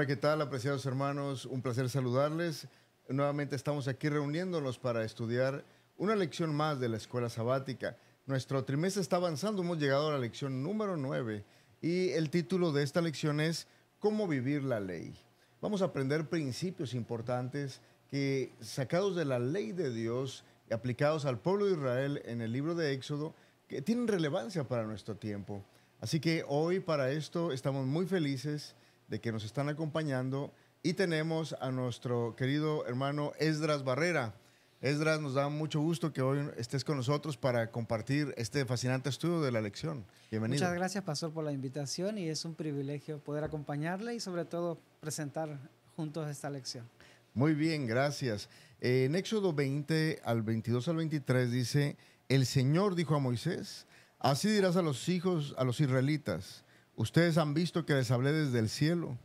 Hola, ¿qué tal, apreciados hermanos? Un placer saludarles. Nuevamente estamos aquí reuniéndonos para estudiar una lección más de la escuela sabática. Nuestro trimestre está avanzando, hemos llegado a la lección número 9 y el título de esta lección es ¿Cómo vivir la ley? Vamos a aprender principios importantes que sacados de la ley de Dios y aplicados al pueblo de Israel en el libro de Éxodo, que tienen relevancia para nuestro tiempo. Así que hoy para esto estamos muy felices de que nos están acompañando y tenemos a nuestro querido hermano Esdras Barrera. Esdras, nos da mucho gusto que hoy estés con nosotros para compartir este fascinante estudio de la lección. Bienvenido. Muchas gracias, Pastor, por la invitación y es un privilegio poder acompañarle y sobre todo presentar juntos esta lección. Muy bien, gracias. En Éxodo 20 al 22 al 23 dice, el Señor dijo a Moisés, así dirás a los hijos, a los israelitas, ustedes han visto que les hablé desde el cielo.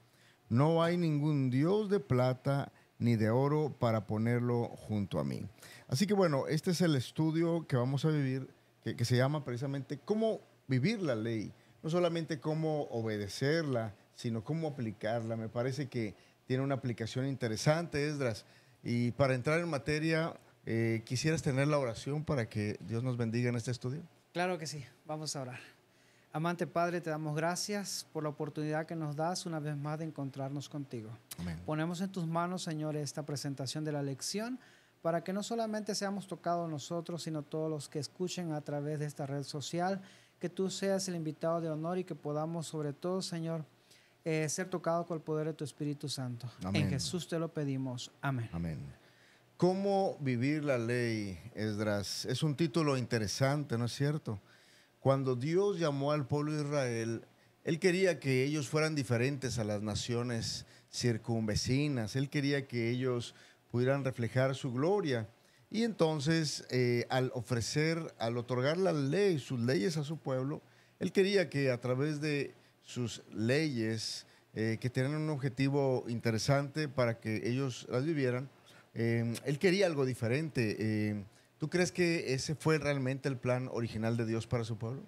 No hay ningún Dios de plata ni de oro para ponerlo junto a mí. Así que bueno, este es el estudio que vamos a vivir, que se llama precisamente cómo vivir la ley. No solamente cómo obedecerla, sino cómo aplicarla. Me parece que tiene una aplicación interesante, Esdras. Y para entrar en materia, ¿quisieras tener la oración para que Dios nos bendiga en este estudio? Claro que sí, vamos a orar. Amante Padre, te damos gracias por la oportunidad que nos das una vez más de encontrarnos contigo. Amén. Ponemos en tus manos, Señor, esta presentación de la lección para que no solamente seamos tocados nosotros, sino todos los que escuchen a través de esta red social, que tú seas el invitado de honor y que podamos, sobre todo, Señor, ser tocados con el poder de tu Espíritu Santo. Amén. En Jesús te lo pedimos. Amén. Amén. ¿Cómo vivir la ley, Esdras? Es un título interesante, ¿no es cierto? Cuando Dios llamó al pueblo de Israel, Él quería que ellos fueran diferentes a las naciones circunvecinas. Él quería que ellos pudieran reflejar su gloria. Y entonces, al otorgar la ley, sus leyes a su pueblo, Él quería que a través de sus leyes, que tenían un objetivo interesante para que ellos las vivieran, Él quería algo diferente. ¿Tú crees que ese fue realmente el plan original de Dios para su pueblo?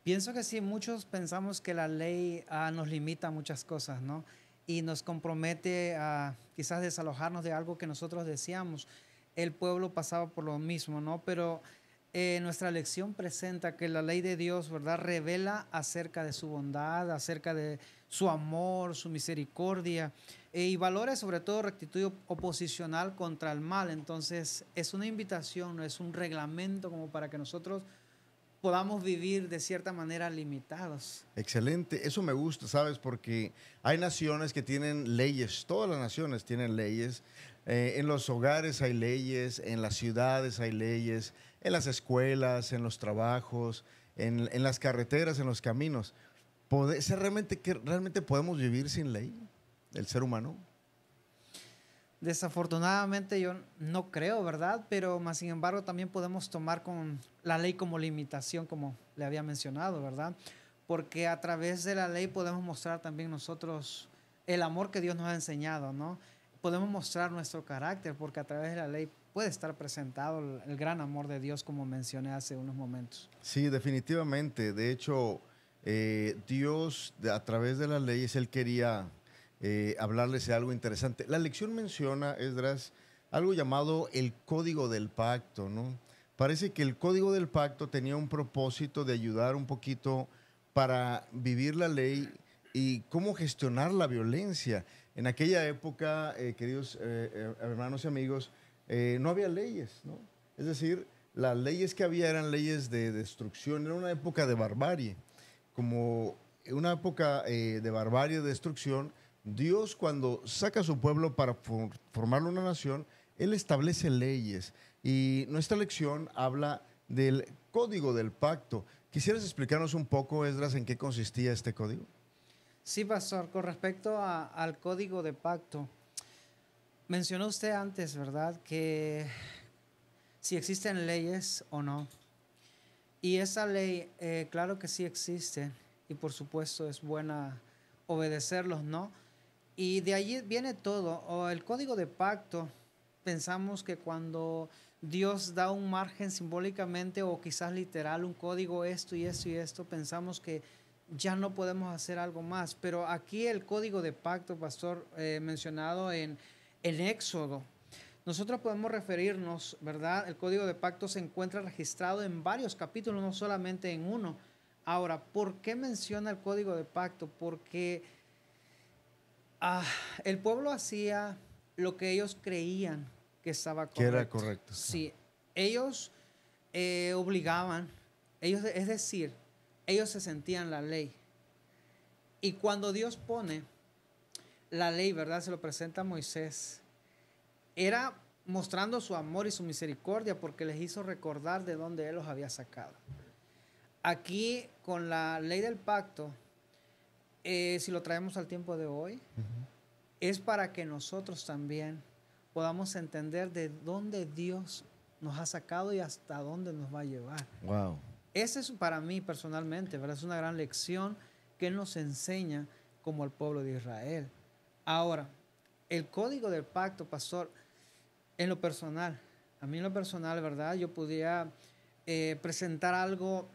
Pienso que sí, muchos pensamos que la ley nos limita a muchas cosas, ¿no? Y nos compromete a quizás desalojarnos de algo que nosotros deseamos. El pueblo pasaba por lo mismo, ¿no? Pero nuestra lección presenta que la ley de Dios, ¿verdad?, revela acerca de su bondad, acerca de su amor, su misericordia y valores, sobre todo rectitud oposicional contra el mal. Entonces, es una invitación, no es un reglamento como para que nosotros podamos vivir de cierta manera limitados. Excelente, eso me gusta, ¿sabes? Porque hay naciones que tienen leyes, todas las naciones tienen leyes. En los hogares hay leyes, en las ciudades hay leyes, en las escuelas, en los trabajos, en las carreteras, en los caminos. ¿Ser realmente, que realmente podemos vivir sin ley, el ser humano? Desafortunadamente yo no creo, ¿verdad? Pero más sin embargo también podemos tomar con la ley como limitación, como le había mencionado, ¿verdad? Porque a través de la ley podemos mostrar también nosotros el amor que Dios nos ha enseñado, ¿no? Podemos mostrar nuestro carácter, porque a través de la ley puede estar presentado el gran amor de Dios, como mencioné hace unos momentos. Sí, definitivamente. De hecho, Dios, a través de las leyes, Él quería hablarles de algo interesante. La lección menciona, Esdras, algo llamado el Código del Pacto, ¿no? Parece que el Código del Pacto tenía un propósito de ayudar un poquito para vivir la ley y cómo gestionar la violencia. En aquella época, queridos hermanos y amigos, no había leyes, ¿no? Es decir, las leyes que había eran leyes de destrucción. Era una época de barbarie. Como una época de barbarie, de destrucción, Dios, cuando saca a su pueblo para formar una nación, Él establece leyes. Y nuestra lección habla del código del pacto. ¿Quisieras explicarnos un poco, Esdras, en qué consistía este código? Sí, pastor, con respecto al código de pacto, mencionó usted antes, ¿verdad?, que si existen leyes o no. Y esa ley, claro que sí existe y por supuesto es buena obedecerlos, ¿no? Y de allí viene todo. O el código de pacto, pensamos que cuando Dios da un margen simbólicamente o quizás literal, un código, esto y esto y esto, pensamos que ya no podemos hacer algo más. Pero aquí el código de pacto, pastor, mencionado en Éxodo, nosotros podemos referirnos, ¿verdad? El código de pacto se encuentra registrado en varios capítulos, no solamente en uno. Ahora, ¿por qué menciona el código de pacto? Porque el pueblo hacía lo que ellos creían que estaba Que era correcto. correcto. Sí, ellos obligaban, es decir, ellos se sentían la ley. Y cuando Dios pone la ley, ¿verdad? Se lo presenta a Moisés, era mostrando su amor y su misericordia porque les hizo recordar de dónde Él los había sacado. Aquí, con la ley del pacto, si lo traemos al tiempo de hoy, es para que nosotros también podamos entender de dónde Dios nos ha sacado y hasta dónde nos va a llevar. Wow. Ese es para mí personalmente, ¿verdad? Es una gran lección que Él nos enseña como al pueblo de Israel. Ahora, el código del pacto, pastor, en lo personal, a mí en lo personal, ¿verdad? Yo podía presentar algo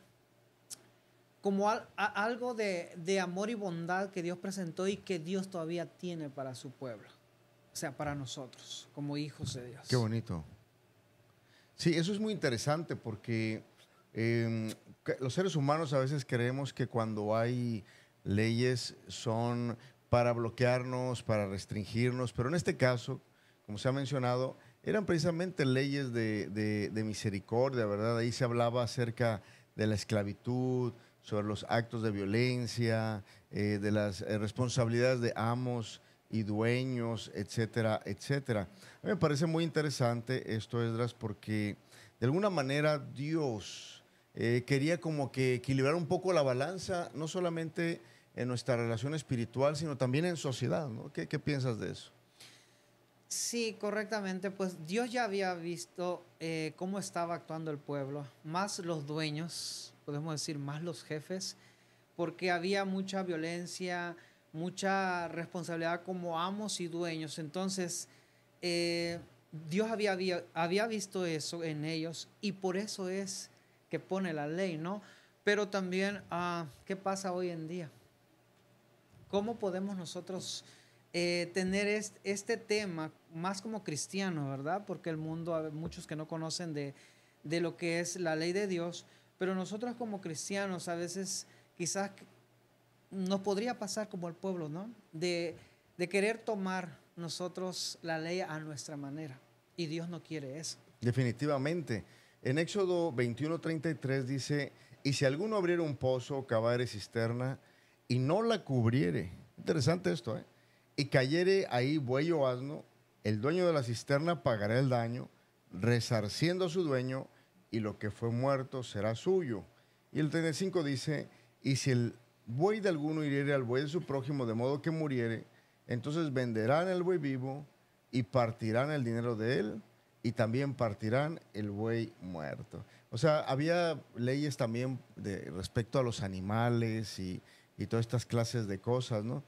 como algo de amor y bondad que Dios presentó y que Dios todavía tiene para su pueblo. O sea, para nosotros, como hijos de Dios. Qué bonito. Sí, eso es muy interesante porque los seres humanos a veces creemos que cuando hay leyes son para bloquearnos, para restringirnos, pero en este caso, como se ha mencionado, eran precisamente leyes de misericordia, ¿verdad? Ahí se hablaba acerca de la esclavitud, sobre los actos de violencia, de las responsabilidades de amos y dueños, etcétera, etcétera. A mí me parece muy interesante esto, Esdras, porque de alguna manera Dios quería como que equilibrar un poco la balanza, no solamente en nuestra relación espiritual, sino también en sociedad, ¿no? ¿Qué piensas de eso? Sí, correctamente, pues Dios ya había visto cómo estaba actuando el pueblo, más los dueños, podemos decir, más los jefes, porque había mucha violencia, mucha responsabilidad como amos y dueños. Entonces, Dios había visto eso en ellos y por eso es que pone la ley, ¿no? Pero también, ¿qué pasa hoy en día? ¿Cómo podemos nosotros tener este tema más como cristianos, ¿verdad? Porque el mundo, hay muchos que no conocen de lo que es la ley de Dios, pero nosotros como cristianos a veces quizás nos podría pasar como el pueblo, ¿no? De querer tomar nosotros la ley a nuestra manera. Y Dios no quiere eso. Definitivamente. En Éxodo 21:33 dice, y si alguno abriera un pozo o cavare cisterna y no la cubriere, interesante esto, ¿eh? Y cayere ahí buey o asno, el dueño de la cisterna pagará el daño, resarciendo a su dueño, y lo que fue muerto será suyo. Y el 35 dice, y si el buey de alguno hiriere al buey de su prójimo de modo que muriere, entonces venderán el buey vivo y partirán el dinero de él y también partirán el buey muerto. O sea, había leyes también respecto a los animales y todas estas clases de cosas, ¿no?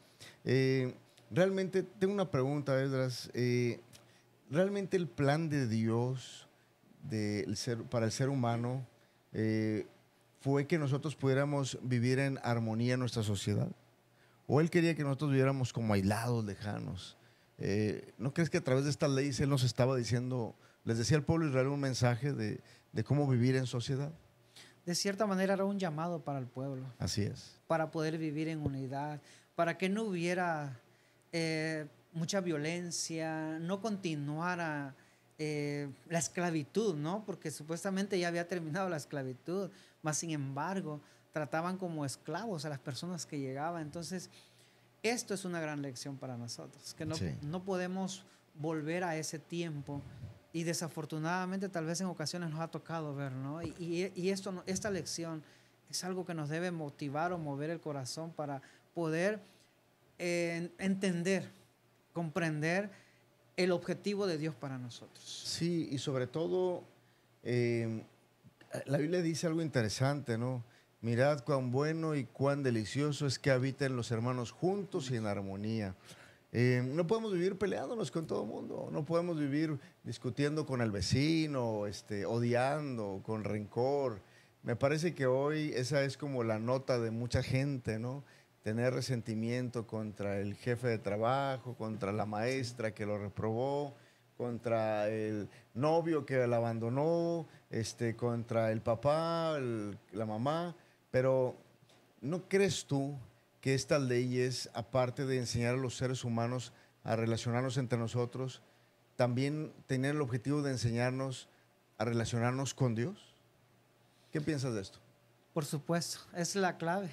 Realmente tengo una pregunta, Esdras. ¿Realmente el plan de Dios para el ser humano fue que nosotros pudiéramos vivir en armonía en nuestra sociedad? ¿O Él quería que nosotros viviéramos como aislados, lejanos? ¿No crees que a través de estas leyes Él nos estaba diciendo, les decía al pueblo de Israel un mensaje de cómo vivir en sociedad? De cierta manera era un llamado para el pueblo. Así es. Para poder vivir en unidad, para que no hubiera mucha violencia, no continuara la esclavitud, ¿no? Porque supuestamente ya había terminado la esclavitud, mas sin embargo trataban como esclavos a las personas que llegaban. Entonces, esto es una gran lección para nosotros, que no podemos volver a ese tiempo y desafortunadamente tal vez en ocasiones nos ha tocado ver, ¿no? Y esta lección es algo que nos debe motivar o mover el corazón para poder entender, comprender el objetivo de Dios para nosotros. Sí, y sobre todo, la Biblia dice algo interesante, ¿no? Mirad cuán bueno y cuán delicioso es que habiten los hermanos juntos y en armonía. No podemos vivir peleándonos con todo el mundo, no podemos vivir discutiendo con el vecino, odiando, con rencor. Me parece que hoy esa es como la nota de mucha gente, ¿no? Tener resentimiento contra el jefe de trabajo, contra la Sí. maestra que lo reprobó, contra el novio que la abandonó, contra el papá, la mamá. Pero ¿no crees tú que estas leyes, aparte de enseñar a los seres humanos a relacionarnos entre nosotros, también tenían el objetivo de enseñarnos a relacionarnos con Dios? ¿Qué piensas de esto? Por supuesto, es la clave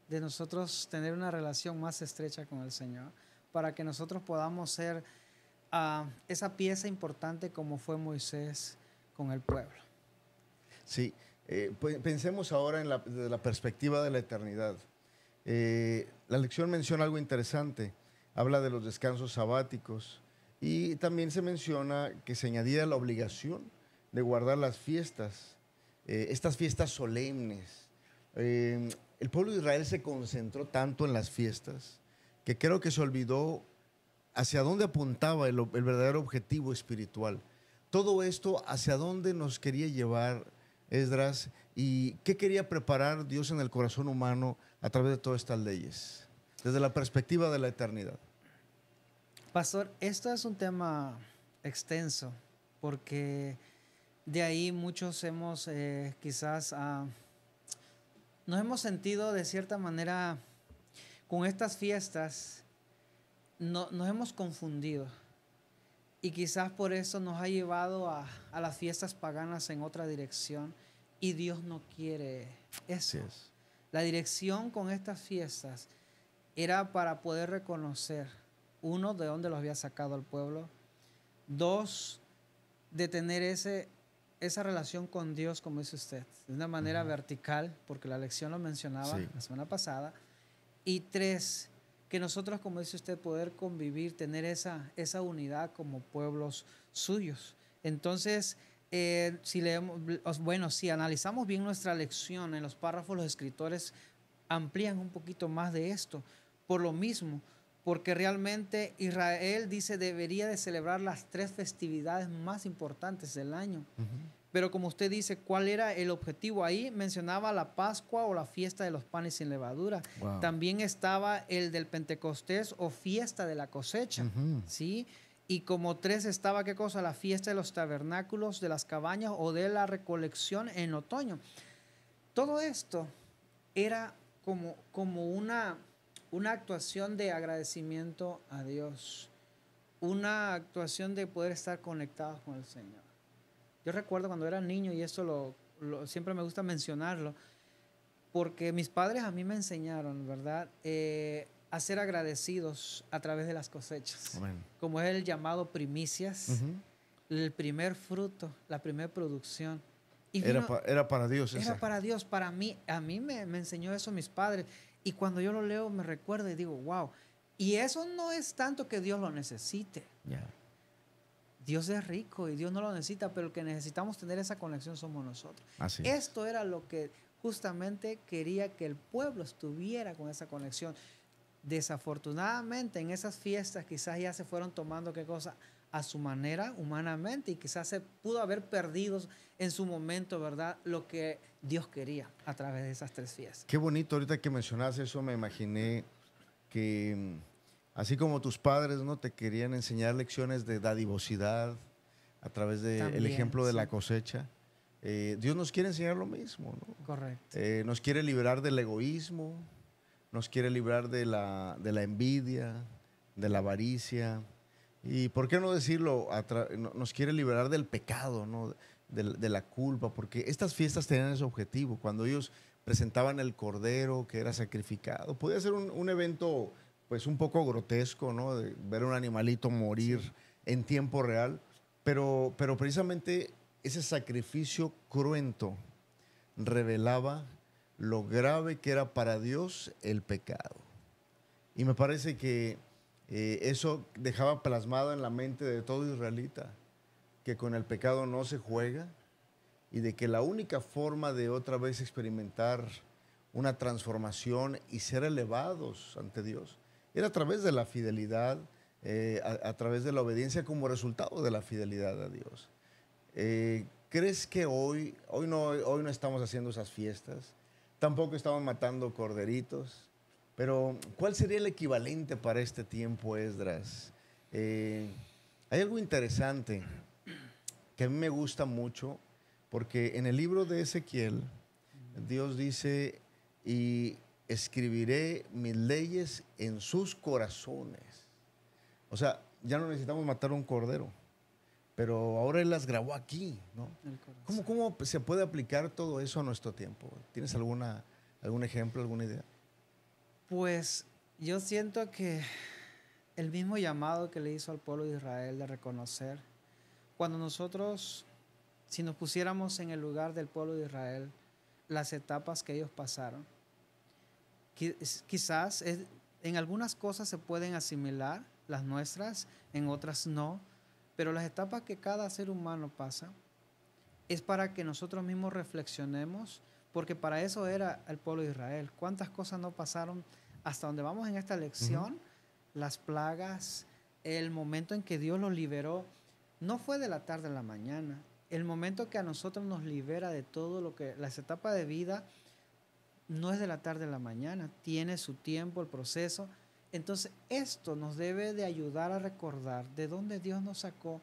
de nosotros tener una relación más estrecha con el Señor, para que nosotros podamos ser esa pieza importante como fue Moisés con el pueblo. Sí, pues pensemos ahora desde la perspectiva de la eternidad. La lección menciona algo interesante, habla de los descansos sabáticos y también se menciona que se añadía la obligación de guardar las fiestas, estas fiestas solemnes. El pueblo de Israel se concentró tanto en las fiestas que creo que se olvidó hacia dónde apuntaba el verdadero objetivo espiritual. Todo esto, hacia dónde nos quería llevar Esdras y qué quería preparar Dios en el corazón humano a través de todas estas leyes, desde la perspectiva de la eternidad. Pastor, esto es un tema extenso, porque de ahí muchos hemos quizás nos hemos sentido de cierta manera con estas fiestas, nos hemos confundido y quizás por eso nos ha llevado a las fiestas paganas en otra dirección y Dios no quiere Así eso. es. La dirección con estas fiestas era para poder reconocer, uno, de dónde los había sacado al pueblo, dos, de tener esa relación con Dios, como dice usted, de una manera vertical, porque la lección lo mencionaba Sí. la semana pasada, y tres, que nosotros, como dice usted, poder convivir, tener esa unidad como pueblos suyos. Entonces, si leemos, bueno, si analizamos bien nuestra lección en los párrafos, los escritores amplían un poquito más de esto, por lo mismo, porque realmente Israel dice debería de celebrar las 3 festividades más importantes del año. Pero como usted dice, ¿cuál era el objetivo? Ahí mencionaba la Pascua o la fiesta de los panes sin levadura. Wow. También estaba el del Pentecostés o fiesta de la cosecha, ¿sí? Y como 3 estaba, ¿qué cosa? La fiesta de los tabernáculos, de las cabañas o de la recolección en otoño. Todo esto era como una actuación de agradecimiento a Dios, una actuación de poder estar conectados con el Señor. Yo recuerdo cuando era niño, y esto siempre me gusta mencionarlo, porque mis padres a mí me enseñaron, ¿verdad?, a ser agradecidos a través de las cosechas. Amén. Como es el llamado primicias, el primer fruto, la primera producción. Y Era para Dios era esa. para Dios, para mí. A mí me enseñó eso mis padres. Y cuando yo lo leo me recuerdo y digo, wow. Y eso no es tanto que Dios lo necesite. Yeah. Dios es rico y Dios no lo necesita, pero el que necesitamos tener esa conexión somos nosotros. Así es. Esto era lo que justamente quería que el pueblo estuviera con esa conexión. Desafortunadamente en esas fiestas quizás ya se fueron tomando qué cosa a su manera humanamente y quizás se pudo haber perdido en su momento, ¿verdad?, lo que Dios quería a través de esas 3 fiestas. Qué bonito, ahorita que mencionas eso, me imaginé que así como tus padres, ¿no?, te querían enseñar lecciones de dadivosidad a través del ejemplo de sí. la cosecha. Dios nos quiere enseñar lo mismo, ¿no? Correcto. Nos quiere liberar del egoísmo, nos quiere librar de la envidia, de la avaricia. Y por qué no decirlo, nos quiere liberar del pecado, ¿no?, de la culpa, porque estas fiestas tenían ese objetivo. Cuando ellos presentaban el cordero que era sacrificado, podía ser un evento pues un poco grotesco, ¿no?, de ver un animalito morir en tiempo real, pero precisamente ese sacrificio cruento revelaba lo grave que era para Dios el pecado. Y me parece que eso dejaba plasmado en la mente de todo israelita que con el pecado no se juega y de que la única forma de otra vez experimentar una transformación y ser elevados ante Dios era a través de la fidelidad, a través de la obediencia como resultado de la fidelidad a Dios. ¿crees que hoy no estamos haciendo esas fiestas? Tampoco estamos matando corderitos. Pero, ¿cuál sería el equivalente para este tiempo, Esdras? Eh, Hay algo interesante que a mí me gusta mucho, porque en el libro de Ezequiel, Dios dice, y escribiré mis leyes en sus corazones. O sea, ya no necesitamos matar un cordero, pero ahora Él las grabó aquí, ¿no? El ¿Cómo se puede aplicar todo eso a nuestro tiempo? ¿Tienes algún ejemplo, alguna idea? Pues yo siento que el mismo llamado que le hizo al pueblo de Israel de reconocer, cuando nosotros, si nos pusiéramos en el lugar del pueblo de Israel, las etapas que ellos pasaron, quizás en algunas cosas se pueden asimilar las nuestras, en otras no, pero las etapas que cada ser humano pasa es para que nosotros mismos reflexionemos, porque para eso era el pueblo de Israel. ¿Cuántas cosas no pasaron hasta donde vamos en esta lección? Las plagas, el momento en que Dios los liberó, no fue de la tarde a la mañana. El momento que a nosotros nos libera de todo lo que, las etapas de vida, no es de la tarde a la mañana, tiene su tiempo, el proceso. Entonces, esto nos debe de ayudar a recordar de dónde Dios nos sacó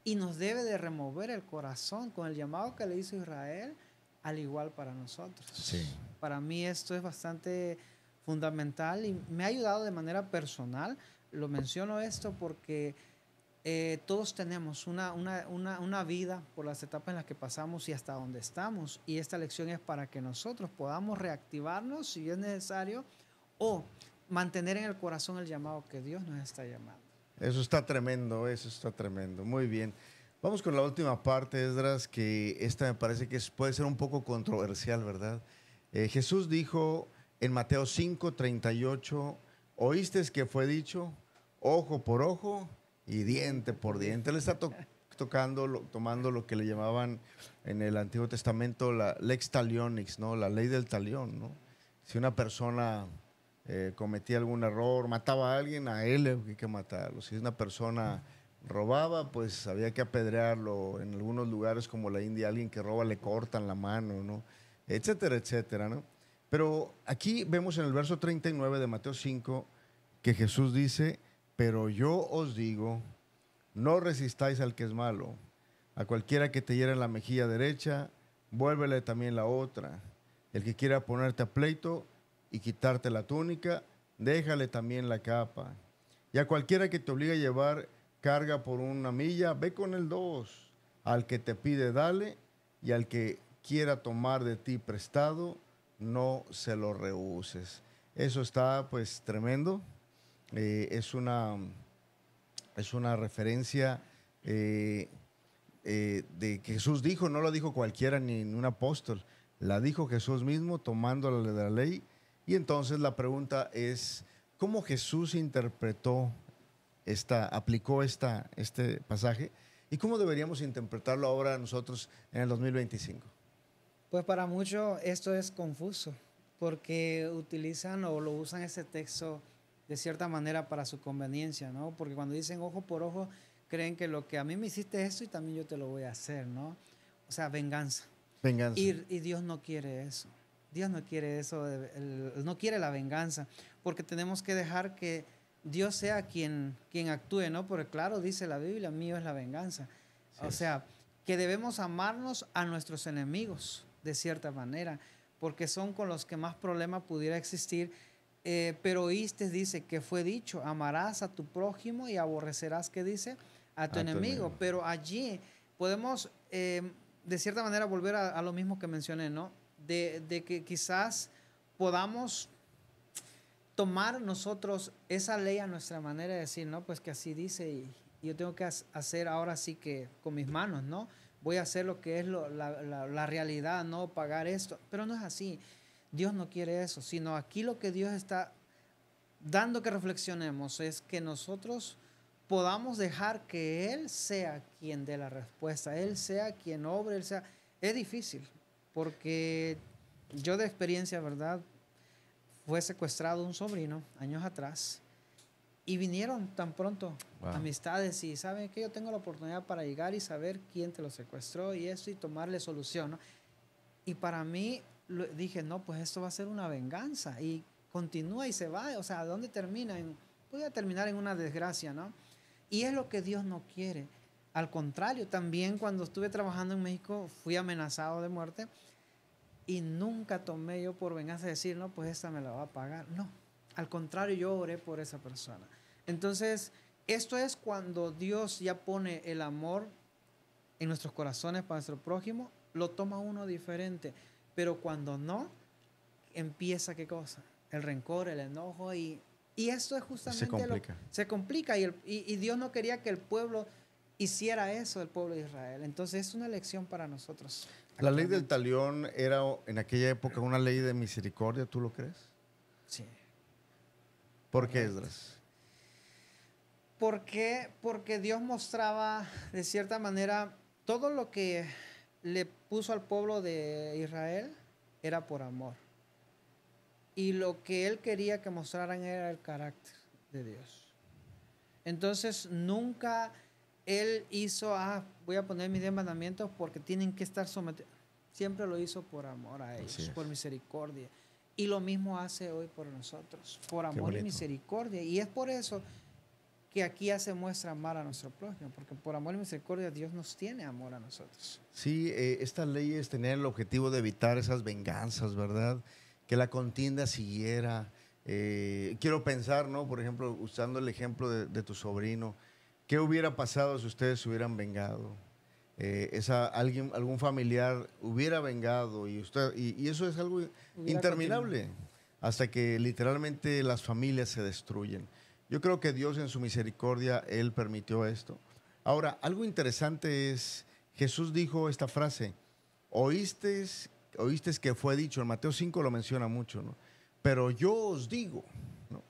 y nos debe de remover el corazón con el llamado que le hizo Israel, al igual para nosotros. Sí. Para mí esto es bastante fundamental y me ha ayudado de manera personal. Lo menciono esto porque todos tenemos una vida por las etapas en las que pasamos y hasta donde estamos. Y esta lección es para que nosotros podamos reactivarnos si es necesario o mantener en el corazón el llamado que Dios nos está llamando. Eso está tremendo, eso está tremendo. Muy bien. Vamos con la última parte, Esdras, que esta me parece que puede ser un poco controversial, ¿verdad? Jesús dijo en Mateo 5:38, oíste que fue dicho, ojo por ojo y diente por diente. Él está tomando lo que le llamaban en el Antiguo Testamento la lex talionis, ¿no? La ley del talión, ¿no? Si una persona cometía algún error, mataba a alguien, a él había que matarlo. Si una persona robaba, pues había que apedrearlo. En algunos lugares como la India, alguien que roba le cortan la mano, ¿no? Etcétera, etcétera, ¿no? Pero aquí vemos en el verso 39 de Mateo 5 que Jesús dice, pero yo os digo, no resistáis al que es malo. A cualquiera que te hiera en la mejilla derecha, vuélvele también la otra. El que quiera ponerte a pleito y quitarte la túnica, déjale también la capa. Y a cualquiera que te obligue a llevar carga por una milla, ve con el 2. Al que te pide, dale, y al que quiera tomar de ti prestado, no se lo rehuses. Eso está pues tremendo. Es una referencia de que Jesús dijo, no lo dijo cualquiera ni un apóstol, la dijo Jesús mismo tomando la de la ley. Y entonces la pregunta es, ¿cómo Jesús interpretó aplicó este pasaje? ¿Y cómo deberíamos interpretarlo ahora nosotros en el 2025? Pues para muchos esto es confuso, porque utilizan o lo usan ese texto de cierta manera para su conveniencia, ¿no? Porque cuando dicen ojo por ojo, creen que lo que a mí me hiciste esto y también yo te lo voy a hacer, ¿no? O sea, venganza. Venganza. Y Dios no quiere eso. Dios no quiere eso, no quiere la venganza, porque tenemos que dejar que Dios sea quien actúe, ¿no? Porque claro, dice la Biblia, mío es la venganza. Sí, o sea, que debemos amarnos a nuestros enemigos, de cierta manera, porque son con los que más problema pudiera existir. Pero oíste, dice, que fue dicho, amarás a tu prójimo y aborrecerás, ¿qué dice? A tu enemigo. Pero allí podemos, de cierta manera, volver a lo mismo que mencioné, ¿no? De que quizás podamos tomar nosotros esa ley a nuestra manera de decir, no, pues que así dice y yo tengo que hacer ahora sí que con mis manos, ¿no? Voy a hacer lo que es la realidad, no pagar esto, pero no es así. Dios no quiere eso, sino aquí lo que Dios está dando que reflexionemos es que nosotros podamos dejar que Él sea quien dé la respuesta, Él sea quien obre, Él sea... Es difícil, porque yo de experiencia, ¿verdad? Fue secuestrado un sobrino años atrás Y vinieron tan pronto Wow. amistades y saben que yo tengo la oportunidad para llegar y saber quién te lo secuestró y eso y tomarle solución, ¿no? Y para mí dije, no, pues esto va a ser una venganza y continúa y se va, o sea, ¿a dónde termina? Voy a terminar en una desgracia, ¿no? Y es lo que Dios no quiere. Al contrario, también cuando estuve trabajando en México fui amenazado de muerte y nunca tomé yo por venganza decir, no, pues esta me la va a pagar. No, al contrario, yo oré por esa persona. Entonces, esto es cuando Dios ya pone el amor en nuestros corazones para nuestro prójimo, lo toma uno diferente. Pero cuando no, empieza ¿qué cosa? El rencor, el enojo y esto es justamente Se complica. se complica y Dios no quería que el pueblo hiciera eso, el pueblo de Israel. Entonces es una lección para nosotros. La ley del actualmente. talión era en aquella época una ley de misericordia, ¿tú lo crees? Sí. ¿Por qué, Correcto. Esdras? ¿Por qué? Porque Dios mostraba de cierta manera todo lo que le puso al pueblo de Israel era por amor. Y lo que él quería que mostraran era el carácter de Dios. Entonces nunca él hizo, voy a poner mis 10 mandamientos porque tienen que estar sometidos. Siempre lo hizo por amor a ellos, por misericordia. Y lo mismo hace hoy por nosotros, por amor y misericordia. Y es por eso que aquí ya se muestra amar a nuestro prójimo, porque por amor y misericordia Dios nos tiene amor a nosotros. Sí, estas leyes tenían el objetivo de evitar esas venganzas, ¿verdad? Que la contienda siguiera. Quiero pensar, ¿no? Por ejemplo, usando el ejemplo de tu sobrino, ¿qué hubiera pasado si ustedes se hubieran vengado? Algún familiar hubiera vengado y eso es algo Hubiera interminable continuado. hasta que literalmente las familias se destruyen. Yo creo que Dios en su misericordia, Él permitió esto. Ahora, algo interesante es, Jesús dijo esta frase, oíste que fue dicho, en Mateo 5 lo menciona mucho, ¿no? Pero yo os digo, ¿no?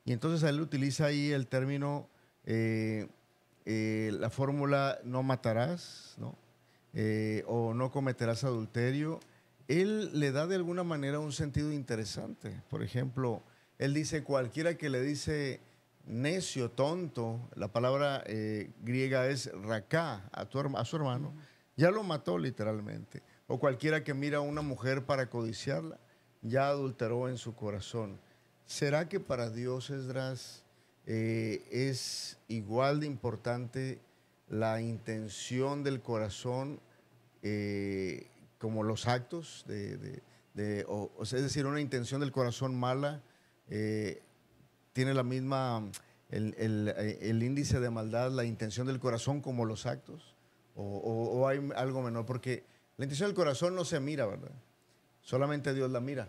Y entonces él utiliza ahí el término, la fórmula no matarás, ¿no? O no cometerás adulterio. Él le da de alguna manera un sentido interesante. Por ejemplo, él dice, cualquiera que le dice necio, tonto, la palabra griega es raká a su hermano, ya lo mató literalmente. O cualquiera que mira a una mujer para codiciarla, ya adulteró en su corazón. ¿Será que para Dios, Esdras, es igual de importante la intención del corazón como los actos? O sea, es decir, una intención del corazón mala tiene la misma, el índice de maldad, la intención del corazón como los actos, o hay algo menor, porque la intención del corazón no se mira, ¿verdad? Solamente Dios la mira,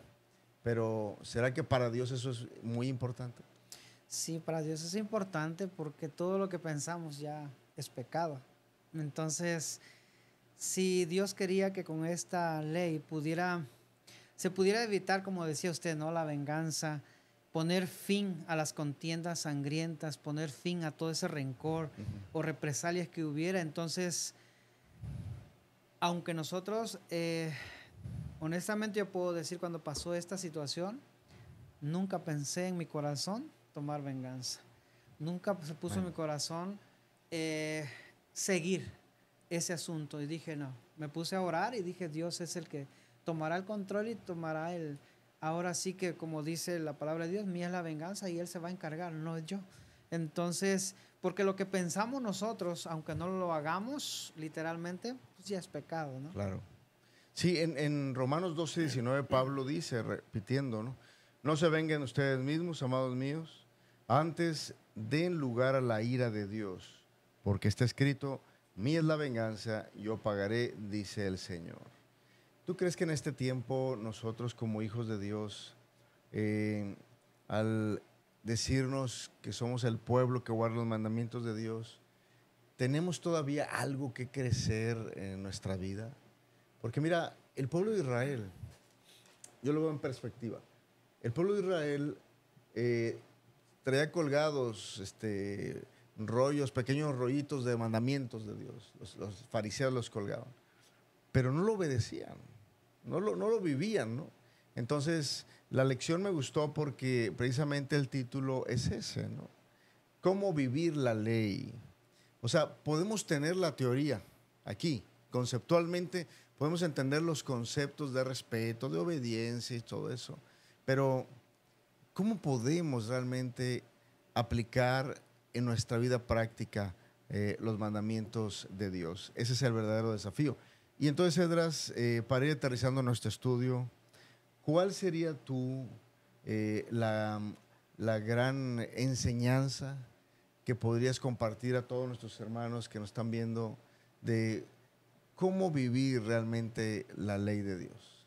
pero ¿será que para Dios eso es muy importante? Sí, para Dios es importante porque todo lo que pensamos ya es pecado. Entonces, si Dios quería que con esta ley se pudiera evitar, como decía usted, ¿no? La venganza, poner fin a las contiendas sangrientas, poner fin a todo ese rencor o represalias que hubiera. Entonces, aunque nosotros, honestamente yo puedo decir, cuando pasó esta situación, nunca pensé en mi corazón tomar venganza. Nunca se puso en mi corazón seguir ese asunto. Y dije, no, me puse a orar y dije, Dios es el que tomará el control y tomará ahora sí que, como dice la palabra de Dios, mía es la venganza y Él se va a encargar, no yo. Entonces, porque lo que pensamos nosotros, aunque no lo hagamos literalmente, pues ya es pecado, ¿no? Claro. Sí, en Romanos 12:19 Pablo dice, repitiendo, ¿no? No se vengan ustedes mismos, amados míos, antes den lugar a la ira de Dios, porque está escrito, mía es la venganza, yo pagaré, dice el Señor. ¿Tú crees que en este tiempo nosotros como hijos de Dios, al decirnos que somos el pueblo que guarda los mandamientos de Dios, tenemos todavía algo que crecer en nuestra vida? Porque mira, el pueblo de Israel, yo lo veo en perspectiva, el pueblo de Israel traía colgados rollos, pequeños rollitos de mandamientos de Dios. Los fariseos los colgaban, pero no lo obedecían, no lo vivían, ¿no? Entonces, la lección me gustó porque precisamente el título es ese, ¿no? cómo vivir la ley. O sea, podemos tener la teoría aquí, conceptualmente, podemos entender los conceptos de respeto, de obediencia y todo eso, pero ¿cómo podemos realmente aplicar en nuestra vida práctica los mandamientos de Dios? Ese es el verdadero desafío. Y entonces, Esdras, para ir aterrizando nuestro estudio, ¿cuál sería la gran enseñanza que podrías compartir a todos nuestros hermanos que nos están viendo de cómo vivir realmente la ley de Dios?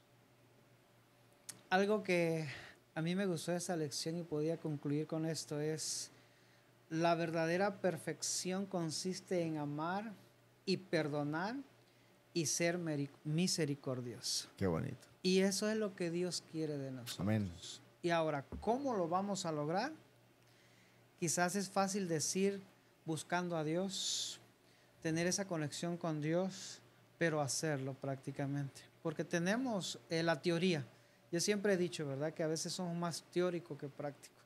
Algo que a mí me gustó de esa lección y podía concluir con esto es: la verdadera perfección consiste en amar y perdonar y ser misericordioso. Qué bonito. Y eso es lo que Dios quiere de nosotros. Amén. Y ahora, ¿cómo lo vamos a lograr? Quizás es fácil decir buscando a Dios, tener esa conexión con Dios, pero hacerlo prácticamente. Porque tenemos la teoría. Yo siempre he dicho, ¿verdad?, que a veces somos más teóricos que prácticos.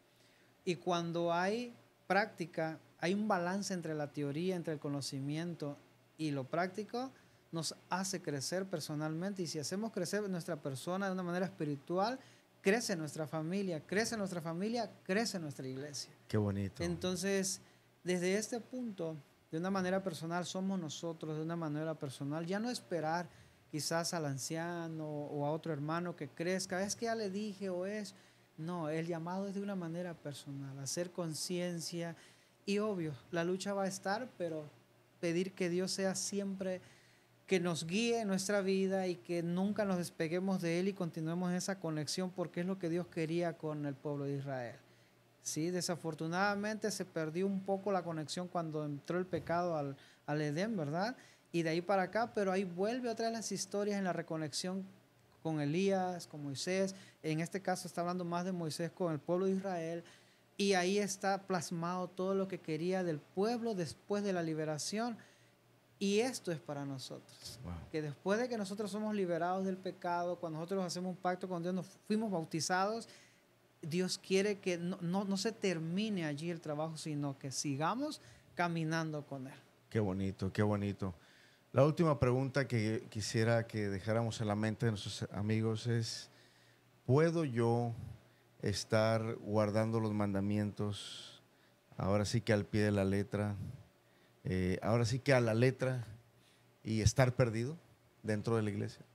Y cuando hay práctica, hay un balance entre la teoría, entre el conocimiento y lo práctico, nos hace crecer personalmente. Y si hacemos crecer nuestra persona de una manera espiritual, crece nuestra familia, crece nuestra iglesia. Qué bonito. Entonces, desde este punto, de una manera personal, somos nosotros, de una manera personal, ya no esperar quizás al anciano o a otro hermano que crezca, es que ya le dije o es... No, el llamado es de una manera personal, hacer conciencia y obvio, la lucha va a estar, pero pedir que Dios sea siempre que nos guíe en nuestra vida y que nunca nos despeguemos de Él y continuemos en esa conexión, porque es lo que Dios quería con el pueblo de Israel. Sí, desafortunadamente se perdió un poco la conexión cuando entró el pecado al Edén, ¿verdad? Y de ahí para acá, pero ahí vuelve otra vez las historias en la reconexión con Elías, con Moisés. En este caso está hablando más de Moisés con el pueblo de Israel. Y ahí está plasmado todo lo que quería del pueblo después de la liberación. Y esto es para nosotros. Wow. Que después de que nosotros somos liberados del pecado, cuando nosotros hacemos un pacto con Dios, nos fuimos bautizados, Dios quiere que no se termine allí el trabajo, sino que sigamos caminando con Él. Qué bonito, qué bonito. La última pregunta que quisiera que dejáramos en la mente de nuestros amigos es: ¿puedo yo estar guardando los mandamientos ahora sí que al pie de la letra, ahora sí que a la letra, y estar perdido dentro de la iglesia?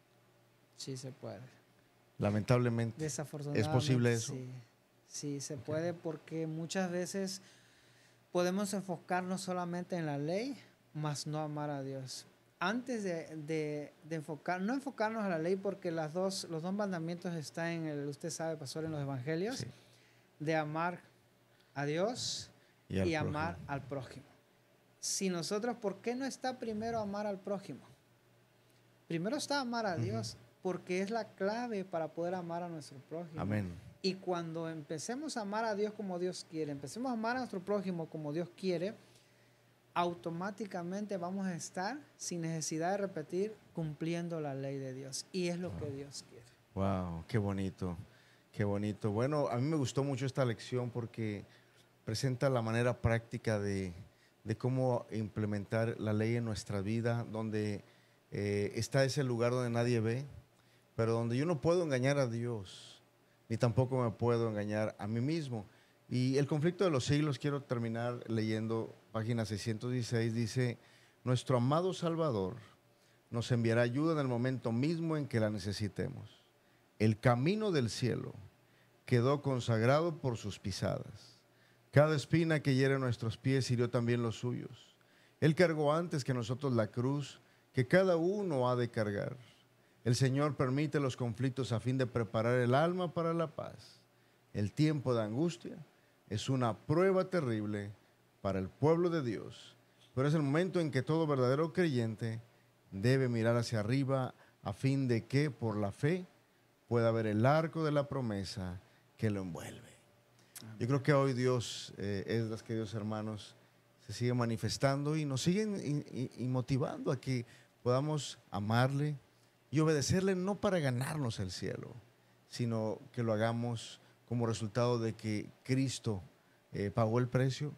Sí se puede. Lamentablemente. Desafortunadamente. ¿Es posible eso? Sí, se puede, porque muchas veces podemos enfocarnos solamente en la ley, mas no amar a Dios. Antes de no enfocarnos a la ley, porque los dos mandamientos están usted sabe, pastor, en los evangelios, sí, de amar a Dios y amar al prójimo. Si nosotros, ¿por qué no está primero amar al prójimo? Primero está amar a Dios, porque es la clave para poder amar a nuestro prójimo. Amén. Y cuando empecemos a amar a Dios como Dios quiere, empecemos a amar a nuestro prójimo como Dios quiere, automáticamente vamos a estar, sin necesidad de repetir, cumpliendo la ley de Dios. Y es lo que Dios quiere. Wow, qué bonito, qué bonito. Bueno, a mí me gustó mucho esta lección porque presenta la manera práctica de cómo implementar la ley en nuestra vida, donde está ese lugar donde nadie ve, pero donde yo no puedo engañar a Dios, ni tampoco me puedo engañar a mí mismo. Y el conflicto de los siglos, quiero terminar leyendo página 616, dice: nuestro amado Salvador nos enviará ayuda en el momento mismo en que la necesitemos. El camino del cielo quedó consagrado por sus pisadas. Cada espina que hiere nuestros pies hirió también los suyos. Él cargó antes que nosotros la cruz que cada uno ha de cargar. El Señor permite los conflictos a fin de preparar el alma para la paz. El tiempo de angustia es una prueba terrible para el pueblo de Dios, pero es el momento en que todo verdadero creyente debe mirar hacia arriba a fin de que por la fe pueda ver el arco de la promesa que lo envuelve. Amén. Yo creo que hoy Dios, Esdras, queridos hermanos, se sigue manifestando y nos siguen y motivando a que podamos amarle y obedecerle, no para ganarnos el cielo, sino que lo hagamos como resultado de que Cristo pagó el precio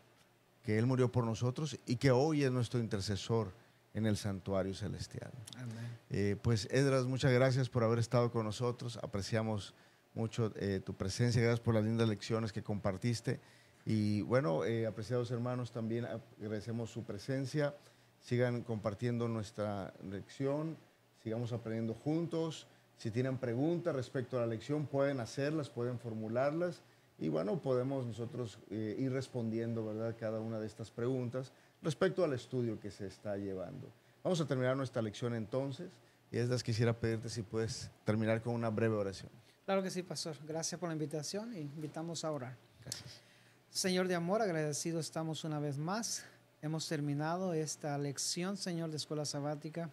que Él murió por nosotros y que hoy es nuestro intercesor en el santuario celestial. Amén. Pues Esdras, muchas gracias por haber estado con nosotros. Apreciamos mucho tu presencia. Gracias por las lindas lecciones que compartiste. Y bueno, apreciados hermanos, también agradecemos su presencia. Sigan compartiendo nuestra lección. Sigamos aprendiendo juntos. Si tienen preguntas respecto a la lección, pueden hacerlas, pueden formularlas. Y bueno, podemos nosotros ir respondiendo, ¿verdad?, cada una de estas preguntas respecto al estudio que se está llevando. Vamos a terminar nuestra lección entonces. Y Esdras, quisiera pedirte si puedes terminar con una breve oración. Claro que sí, pastor. Gracias por la invitación y invitamos a orar. Gracias. Señor de amor, agradecidos estamos una vez más. Hemos terminado esta lección, Señor, de escuela sabática.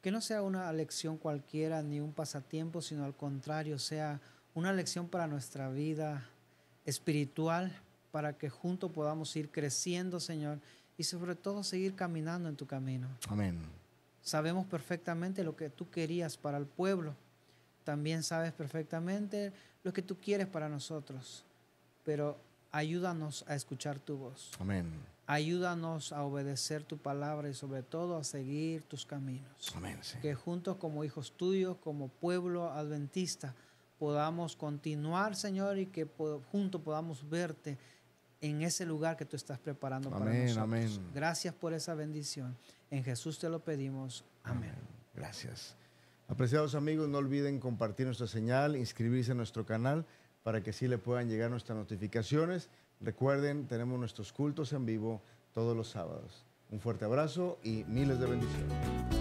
Que no sea una lección cualquiera ni un pasatiempo, sino al contrario, sea una lección para nuestra vida espiritual, para que juntos podamos ir creciendo, Señor, y sobre todo seguir caminando en tu camino. Amén. Sabemos perfectamente lo que tú querías para el pueblo. También sabes perfectamente lo que tú quieres para nosotros. Pero ayúdanos a escuchar tu voz. Amén. Ayúdanos a obedecer tu palabra y sobre todo a seguir tus caminos. Amén. Sí. Que juntos como hijos tuyos, como pueblo adventista, podamos continuar, Señor, y que juntos podamos verte en ese lugar que tú estás preparando para nosotros. Amén. Gracias por esa bendición. En Jesús te lo pedimos. Amén. Gracias. Apreciados amigos, no olviden compartir nuestra señal, inscribirse en nuestro canal para que así le puedan llegar nuestras notificaciones. Recuerden, tenemos nuestros cultos en vivo todos los sábados. Un fuerte abrazo y miles de bendiciones.